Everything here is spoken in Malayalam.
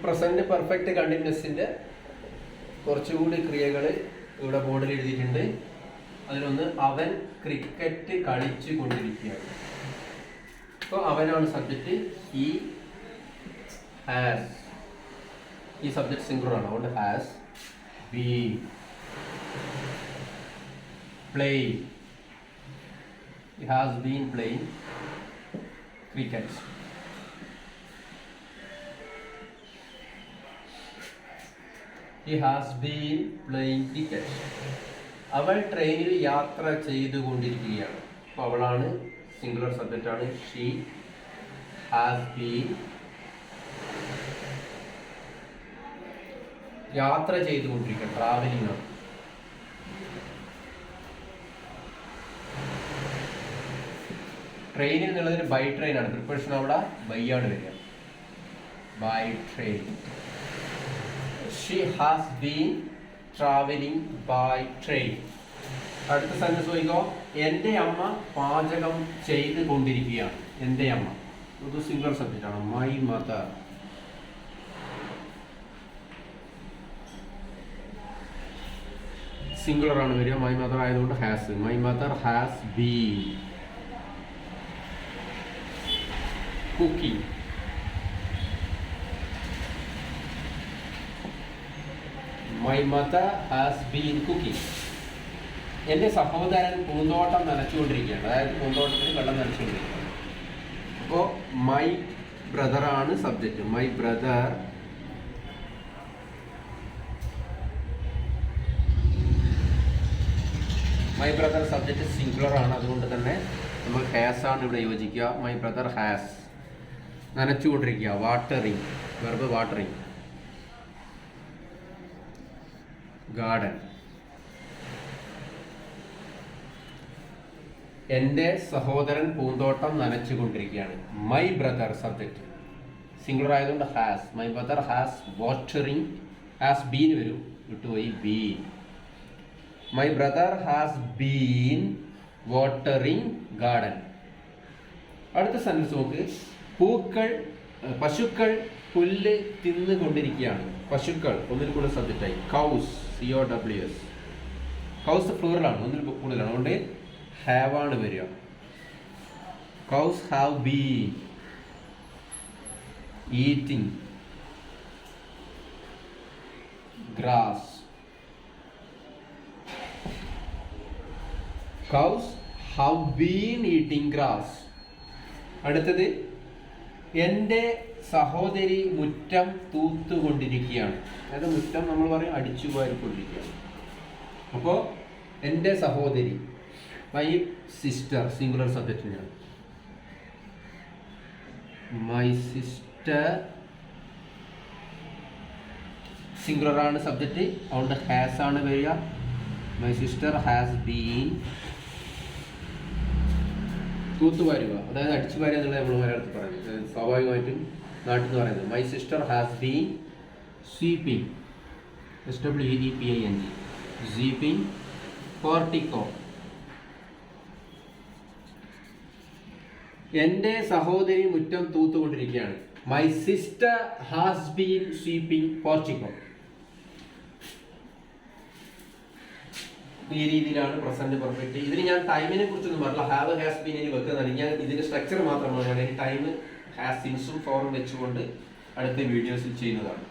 പ്രസന്റ് പെർഫെക്റ്റ് കണ്ടിന്യൂസിന്റെ കുറച്ചുകൂടി ക്രിയകൾ ഇവിടെ ബോർഡിൽ എഴുതിയിട്ടുണ്ട്. അതിലൊന്ന് അവൻ ക്രിക്കറ്റ് കളിച്ചു കൊണ്ടിരിക്കുകയാണ്. അപ്പോൾ അവനാണ് സബ്ജക്റ്റ്. ഹി ഹാസ്, ഈ സബ്ജക്റ്റ് സിംഗുലർ ആണ്, അതുകൊണ്ട് has been. Play, he has been playing cricket. He has been playing cricket. അവൾ ട്രെയിനിൽ യാത്ര ചെയ്തുകൊണ്ടിരിക്കുകയാണ്. അപ്പോൾ അവളാണ് സിംഗുലർ സബ്ജക്റ്റ് ആണ്. ഷീ ഹാസ് ബീൻ യാത്ര ചെയ്തുകൊണ്ടിരിക്കുക, ട്രാവലിംഗ് ആണ്. ട്രെയിനിൽ എന്നുള്ളതിന് ബൈ ട്രെയിൻ ആണ്. പ്രിപ്പറേഷൻ അവിടെ ബൈ ആണ് വരിക. By train. She has been travelling by train. അടുത്ത സെന്റൻസ് നോക്കിക്കോ. എൻ്റെ അമ്മ പാചകം ചെയ്ത് കൊണ്ടിരിക്കുകയാണ്. എൻ്റെ അമ്മ, ഇത് സിംഗുലർ സബ്ജക്റ്റ് ആണ്. My mother. സിംഗുലർ ആണ് വരിക. മൈ മദർ ആയതുകൊണ്ട് has. My mother has been cooking. My mother has been cooking. എൻ്റെ സഹോദരൻ പൂന്തോട്ടം നനച്ചുകൊണ്ടിരിക്കുകയാണ്. അതായത് പൂന്തോട്ടത്തിൽ വെള്ളം നനച്ചുകൊണ്ടിരിക്കുകയാണ്. അപ്പോൾ മൈ ബ്രദർ ആണ് subject. My brother subject singular ആണ്. അതുകൊണ്ട് തന്നെ നമ്മൾ ഹാസ് ആണ് ഇവിടെ യോജിക്കുക. മൈ ബ്രദർ ഹാസ് നനച്ചുകൊണ്ടിരിക്കുക. Watering, verb watering. ഗാർഡൻ. എൻ്റെ സഹോദരൻ പൂന്തോട്ടം നനച്ചുകൊണ്ടിരിക്കുകയാണ്. മൈ ബ്രദർ സബ്ജക്റ്റ് സിംഗുലർ ആയതുകൊണ്ട് has. My brother has watering. Has been വരും, വിട്ടുപോയി been. My brother has been watering garden. അടുത്ത സെന്റൻസ് നോക്ക്. പശുക്കൾ പുല്ല് തിന്നുകൊണ്ടിരിക്കുകയാണ്. പശുക്കൾ ഒന്നിൽ കൂടുതൽ സബ്ജക്റ്റായി. Cows, COWS. കൗസ് ഫ്ലൂറലാണ്, ഒന്നിൽ കൂടുതലാണ്. അതുകൊണ്ട് ഹാവ് ആണ് വരിക. Cows have been eating grass. Cows have been eating grass. അടുത്തത്, എൻ്റെ സഹോദരി മുറ്റം തൂത്തുകൊണ്ടിരിക്കുകയാണ്. അതായത് മുറ്റം നമ്മൾ പറയും അടിച്ചു വാരിക്കൊണ്ടിരിക്കുകയാണ്. അപ്പോൾ എൻ്റെ സഹോദരി, മൈ സിസ്റ്റർ സിംഗുലർ സബ്ജക്റ്റിനാണ്. മൈ സിസ്റ്റർ സിംഗുലർ ആണ് സബ്ജക്റ്റ്, അതുകൊണ്ട് ഹാസ് ആണ് വരിക. മൈ സിസ്റ്റർ ഹാസ് ബീൻ തൂത്തുവാരുക, അതായത് അടിച്ചു വാരുക എന്നുള്ളത് നമ്മൾ മലയാളത്തിൽ പറയുന്നത്. സ്വാഭാവികമായിട്ടും നാട്ടിൽ നിന്ന് പറയുന്നത്. My sister has been sweeping, SWEEPING, sweeping portico. എൻ്റെ സഹോദരി മുറ്റം തൂത്തുകൊണ്ടിരിക്കുകയാണ്. My sister has been sweeping portico. ഈ രീതിയിലാണ് പ്രസന്റ് പെർഫെക്റ്റ്. ഇതിന് ഞാൻ ടൈമിനെ കുറിച്ചൊന്നും പറഞ്ഞില്ല. ഹാവ് ഹാസ് ബീൻ വെക്കുന്നതാണ്. ഞാൻ ഇതിന്റെ സ്ട്രക്ചർ മാത്രമാണ് ഞാൻ ടൈം ഹാസ് സിൻസും ഫോറും വെച്ചുകൊണ്ട് അടുത്ത വീഡിയോസിൽ ചെയ്യുന്നതാണ്.